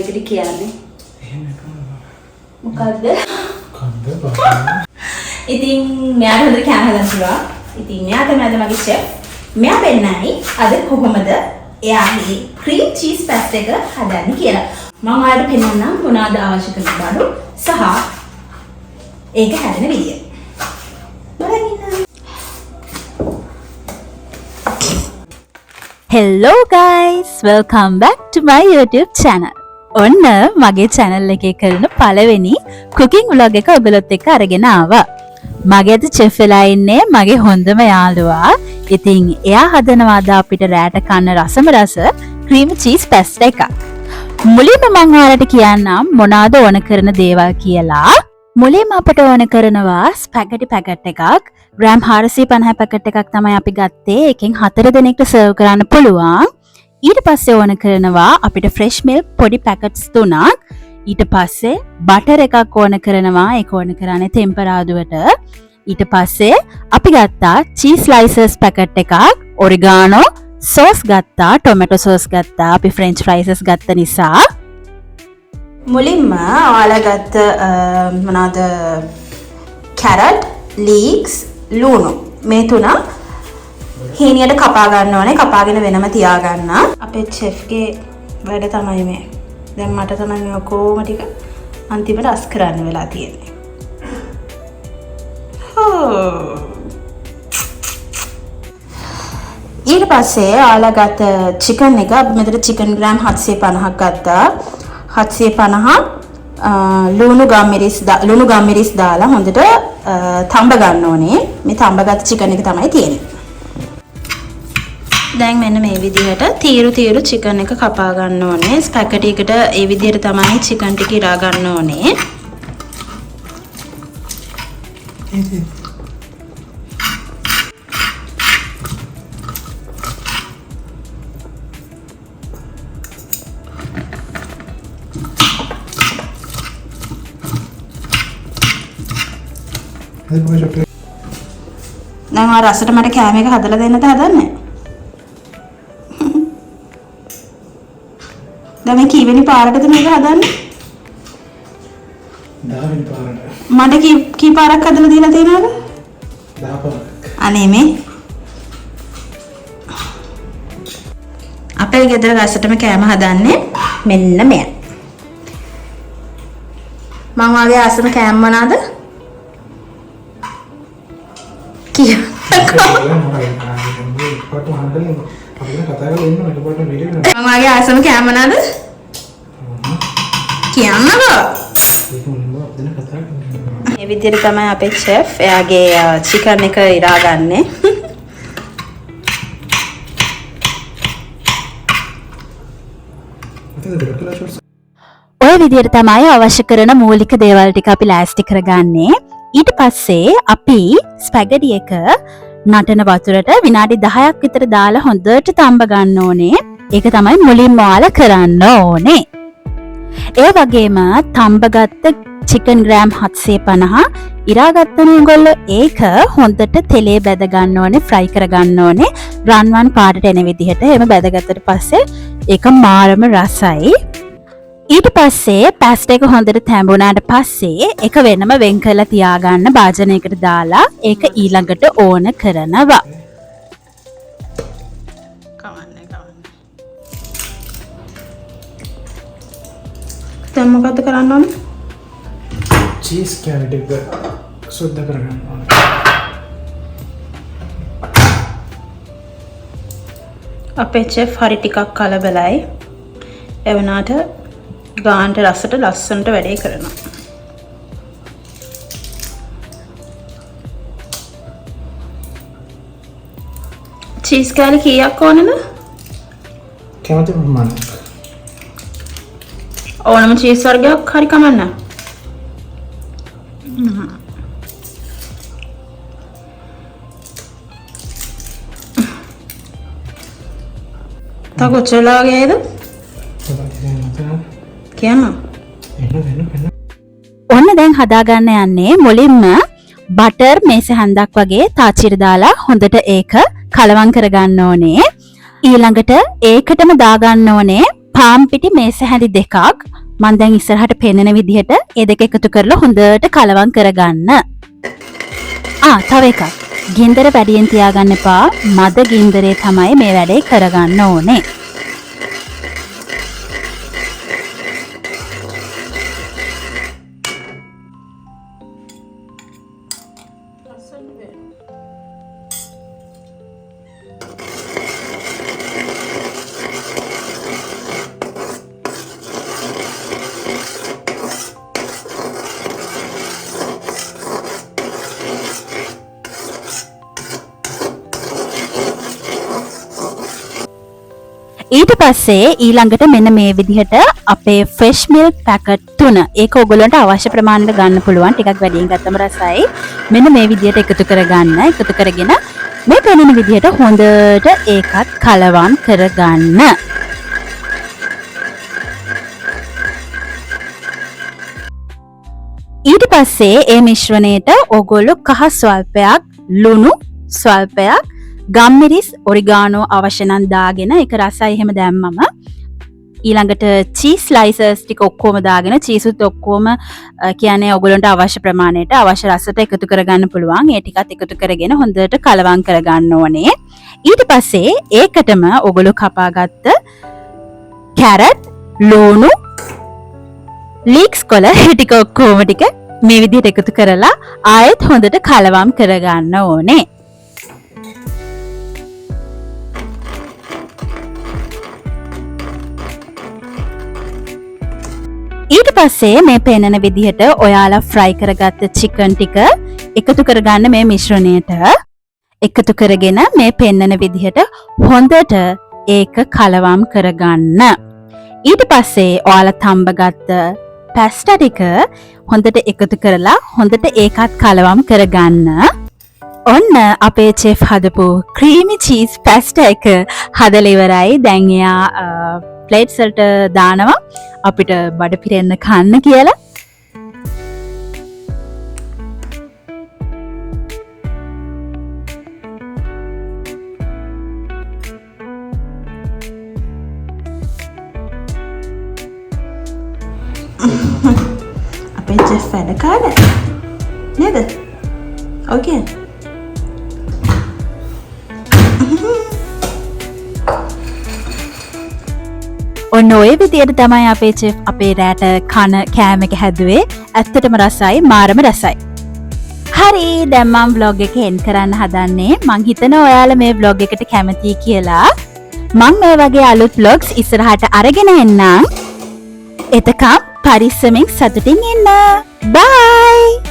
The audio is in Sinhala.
ඔයකට කියන්නේ. මොකද්ද? ඉතින් මෙයාට හොඳට කෑම හදන්න පුළුවන්. ඉතින් මෙයා තමයි අද මගේ chef. මෙයා වෙන්නයි අද කොහොමද එයාගේ cream cheese pasta එක හදන්නේ කියලා. මම ඔයාලට පෙන්නන්නම් මොනවාද අවශ්‍ය කරන බඩු සහ ඒක හැදෙන විදිය. Hello guys, welcome back to my YouTube channel. ඔන්න මගේ channel එකේ කරන පළවෙනි cooking vlog එක ඔයගොල්ලොත් එක්ක අරගෙන ආවා. මගේ අද chef වෙලා ඉන්නේ මගේ හොඳම යාළුවා. ඉතින් එයා හදනවා අද අපිට රැට කන්න රසම රස cream cheese pasta එකක්. මුලින්ම මම ඔයාලට කියන්නම් මොනවාද ඕන කරන දේවල් කියලා. මුලින්ම අපට ඕන කරනවා ස්පැගටි පැකට් එකක්. ග්‍රෑම් 450 පැකට් එකක් තමයි අපි ගත්තේ. එකෙන් 4 දෙනෙක්ට සර්ව් කරන්න පුළුවන්. ඊට පස්සේ ඕන කරනවා අපිට ෆ්‍රෙෂ් මිල්ක් පොඩි පැකට්ස් 3ක්. ඊට පස්සේ බටර් එකක් ඕන කරනවා. ඒක ඕන කරන්නේ ටෙම්පරාදුවට. ඊට පස්සේ අපි ගත්තා චීස් ස්ලයිසර්ස් පැකට් එකක්. ඔරිගානෝ සෝස් ගත්තා. ටොමැටෝ සෝස් ගත්තා. අපි ෆ්‍රෙන්ච් ෆ්‍රයිසස් ගත්ත නිසා. මුලින්ම ඔයාලා ගත්ත මොනවාද කැරට්, ලීක්ස්, ලුණු මේ තුන හීනියට කපා ගන්න ඕනේ. කපාගෙන වෙනම තියා ගන්න. අපේ chefගේ වැඩ තමයි මේ. දැන් මට තමයි මේ ඔක්කොම ටික අන්තිමට අස් කරන්න වෙලා තියෙන්නේ. ඊට පස්සේ ඔයාලා ගත්ත චිකන් එක අපි මෙතන චිකන් ග්‍රෑම් 750ක් ගත්තා. 750 ලුණු ගම්මිරිස් දාලා හොඳට තඹ ගන්න ඕනේ. මේ තඹගත් චිකන් එක තමයි තියෙන්නේ. දැන් මෙන්න මේ විදිහට තීරු චිකන් එක කපා ගන්න ඕනේ. ස්පැගටි එකට ඒ විදිහට තමයි චිකන් ටික ඉරා ගන්න ඕනේ. දැන් ආ රසට මට කෑම එක හදලා දෙන්නද හදන්නේ? දැන් මේ කීවෙනි පාරකද මේක හදන්නේ? 10 වෙනි පාරට. මට කී පාරක් හදලා දීලා තියෙනවද? 10 පාරක්. අනේ මේ අපේ ගෙදර රසටම කෑම හදන්නේ මෙන්න මෙයා. මම වාගේ ආසම කෑම මොනවාද? මගේ ආසම කෑම මොනවාද? කියන්නකෝ. මේ විදිහට තමයි අපේ chef එයාගේ චිකන් එක ඉරාගන්නේ. ඔය විදිහට තමයි අවශ්‍ය කරන මූලික දේවල් ටික අපි ලෑස්ති කරගන්නේ. ඊට පස්සේ අපි ස්පැගටි එක නටන වතුරට විනාඩි 10ක් විතර දාලා හොඳට තඹ ගන්න ඕනේ. ඒක තමයි මුලින්ම ඔයාලා කරන්න ඕනේ. ඒ වගේම තඹගත්ත චිකන් ග්‍රෑම් 750 ඉරාගත්තන ඔයගොල්ලෝ ඒක හොඳට තෙලේ බැද ගන්න ඕනේ, ෆ්‍රයි කර ගන්න ඕනේ. රන්වන් පාටට එන විදිහට. එහෙම බැදගත්තට පස්සේ ඒක මාරම රසයි. ඊට පස්සේ පැස්ටා එක හොඳට තැඹුණාට පස්සේ ඒක වෙනම වෙන් කරලා තියාගන්න භාජනයකට දාලා ඒක ඊළඟට ඕන කරනවා. කවන්නේ. දැන් මොකද කරන්න ඕනේ? චීස් කැරට් එක සුද්ධ කරගන්න ඕනේ. අපේ chef හරි ටිකක් කලබලයි. එවනාට ගාන්ට රසට ලස්සනට වැඩේ කරනවා. චීස් කෑලි කීයක් ඕනද? කැමති ප්‍රමාණයක්. ඕනම චීස් වර්ගයක් හරි කමන්න. තා කොච්චර ගේද? කියන්න. ඔන්න දැන් හදාගන්න යන්නේ මුලින්ම බටර් මේසෙ හඳක් වගේ තාච්චියට දාලා හොඳට ඒක කලවම් කරගන්න ඕනේ. ඊළඟට ඒකටම දාගන්න ඕනේ පාන් පිටි මේස හැඳි දෙකක් මම දැන් ඉස්සරහට පෙන්නන විදිහට ඒ දෙක එකතු කරලා හොඳට කලවම් කරගන්න. තව එකක්. ගින්දර වැඩියෙන් තියාගන්න එපා. මද ගින්දරේ තමයි මේ වැඩේ කරගන්න ඕනේ. ඊට පස්සේ ඊළඟට මෙන්න මේ විදිහට අපේ ෆ්‍රෙෂ් මිල්ක් පැකට් 3 ඒක ඔයගොල්ලන්ට අවශ්‍ය ප්‍රමාණයට ගන්න පුළුවන්. ටිකක් වැඩියෙන් ගත්තම රසයි. මෙන්න මේ විදිහට එකතු කරගන්න. එකතු කරගෙන මේ පෙනෙන විදිහට හොඳට ඒකත් කලවම් කරගන්න. ඊට පස්සේ ඒ මිශ්‍රණයට ඔයගොල්ලෝ කහ ස්වල්පයක්, ලුණු ස්වල්පයක්, ගම්මිරිස් ඔරිගානෝ අවශ්‍ය නම් දාගෙන ඒක රසයි එහෙම දැම්මම ඊළඟට චීස් ස්ලයිසස් ටික ඔක්කොම දාගෙන චීසුත් ඔක්කොම කියන්නේ ඔයගොල්ලන්ට අවශ්‍ය ප්‍රමාණයට අවශ්‍ය රසට එකතු කරගන්න පුළුවන්. ඒ ටිකත් එකතු කරගෙන හොඳට කලවම් කරගන්න ඕනේ. ඊට පස්සේ ඒකටම ඔයගොල්ලෝ කපාගත්ත කැරට්, ලුණු, ලීක්ස් කොළ ටික ඔක්කොම ටික මේ විදිහට එකතු කරලා ආයෙත් හොඳට කලවම් කරගන්න ඕනේ. ඊට පස්සේ මේ පෙන්නන විදිහට ඔයාලා ෆ්‍රයි කරගත්ත චිකන් ටික එකතු කරගන්න මේ මිශ්‍රණයට. එකතු කරගෙන මේ පෙන්නන විදිහට හොඳට ඒක කලවම් කරගන්න. ඊට පස්සේ ඔයාලා තඹගත්ත පැස්ටා ටික හොඳට එකතු කරලා හොඳට ඒකත් කලවම් කරගන්න. ඔන්න අපේ චෙෆ් හදපු ක්‍රීමි චීස් පැස්ටා එක හදලා ඉවරයි. දැන් එයා ප්ලේට්ස් වලට දානවා අපිට බඩ පිරෙන්න කන්න කියලා. අපේ චෙෆ් වැඩ කාලේ නේද? ඕකේ. ඔන්න ඔය විදියට තමයි අපේ චෙෆ් අපේ රෑට කන කෑම එක හැදුවේ. ඇත්තටම රසයි, මාරම රසයි. හරි, දැන් මම vlog එක end කරන්න හදන්නේ. මං හිතනවා ඔයාලා මේ vlog එකට කැමතියි කියලා. මං මේ වගේ අලුත් vlogs ඉස්සරහට අරගෙන එන්නම්. එතකම් පරිස්සමෙන් සතුටින් ඉන්න. Bye!